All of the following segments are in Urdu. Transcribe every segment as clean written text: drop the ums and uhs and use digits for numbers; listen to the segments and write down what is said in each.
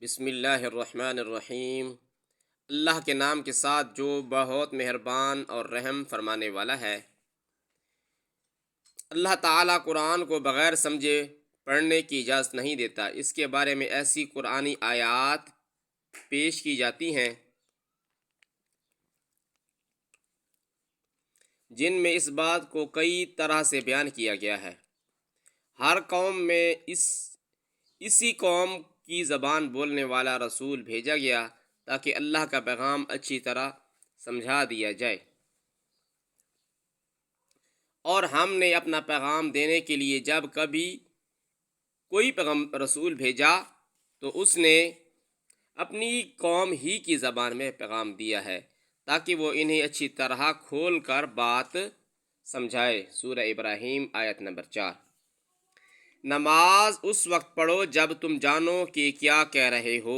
بسم اللہ الرحمن الرحیم۔ اللہ کے نام کے ساتھ جو بہت مہربان اور رحم فرمانے والا ہے۔ اللہ تعالیٰ قرآن کو بغیر سمجھے پڑھنے کی اجازت نہیں دیتا۔ اس کے بارے میں ایسی قرآنی آیات پیش کی جاتی ہیں جن میں اس بات کو کئی طرح سے بیان کیا گیا ہے۔ ہر قوم میں اسی قوم کی زبان بولنے والا رسول بھیجا گیا تاکہ اللہ کا پیغام اچھی طرح سمجھا دیا جائے، اور ہم نے اپنا پیغام دینے کے لیے جب کبھی کوئی رسول بھیجا تو اس نے اپنی قوم ہی کی زبان میں پیغام دیا ہے تاکہ وہ انہیں اچھی طرح کھول کر بات سمجھائے۔ سورہ ابراہیم آیت نمبر 4۔ نماز اس وقت پڑھو جب تم جانو کہ کیا کہہ رہے ہو۔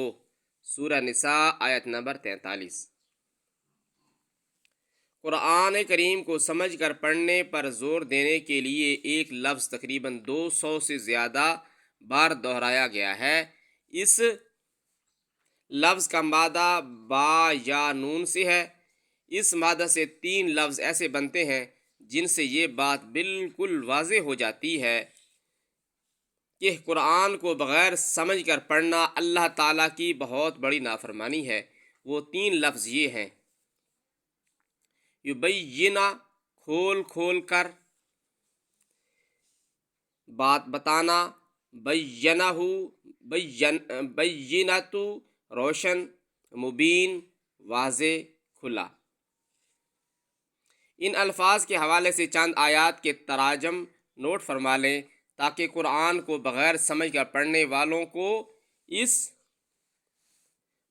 سورہ نساء آیت نمبر 43۔ قرآن کریم کو سمجھ کر پڑھنے پر زور دینے کے لیے ایک لفظ تقریباً 200 سے زیادہ بار دہرایا گیا ہے۔ اس لفظ کا مادہ با یا نون سے ہے۔ اس مادہ سے 3 لفظ ایسے بنتے ہیں جن سے یہ بات بالکل واضح ہو جاتی ہے کہ قرآن کو بغیر سمجھ کر پڑھنا اللہ تعالیٰ کی بہت بڑی نافرمانی ہے۔ وہ 3 لفظ یہ ہیں: یبینہ کھول کھول کر بات بتانا، بینہ بینۃ روشن، مبین واضح کھلا۔ ان الفاظ کے حوالے سے چند آیات کے تراجم نوٹ فرما لیں تاکہ قرآن کو بغیر سمجھ کر پڑھنے والوں کو اس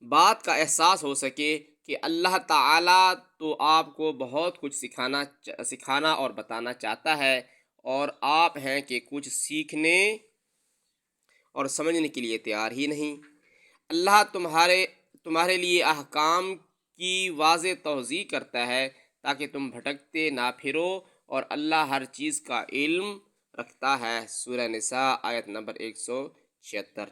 بات کا احساس ہو سکے کہ اللہ تعالیٰ تو آپ کو بہت کچھ سکھانا اور بتانا چاہتا ہے، اور آپ ہیں کہ کچھ سیکھنے اور سمجھنے کے لیے تیار ہی نہیں۔ اللہ تمہارے لیے احکام کی واضح توضیح کرتا ہے تاکہ تم بھٹکتے نہ پھرو، اور اللہ ہر چیز کا علم رکھتا ہے۔ سورہ نساء آیت نمبر 176۔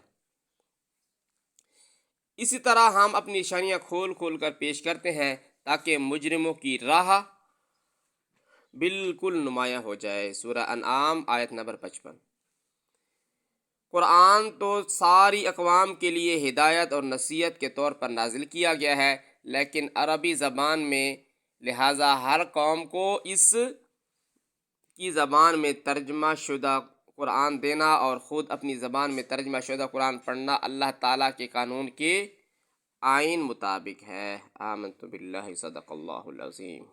اسی طرح ہم اپنی نشانیاں کھول کھول کر پیش کرتے ہیں تاکہ مجرموں کی راہ بالکل نمایاں ہو جائے۔ سورہ انعام آیت نمبر 55۔ قرآن تو ساری اقوام کے لیے ہدایت اور نصیحت کے طور پر نازل کیا گیا ہے، لیکن عربی زبان میں، لہٰذا ہر قوم کو اس کی زبان میں ترجمہ شدہ قرآن دینا اور خود اپنی زبان میں ترجمہ شدہ قرآن پڑھنا اللہ تعالیٰ کے قانون کے آئین مطابق ہے۔ آمنت باللہ، صدق اللہ العظیم۔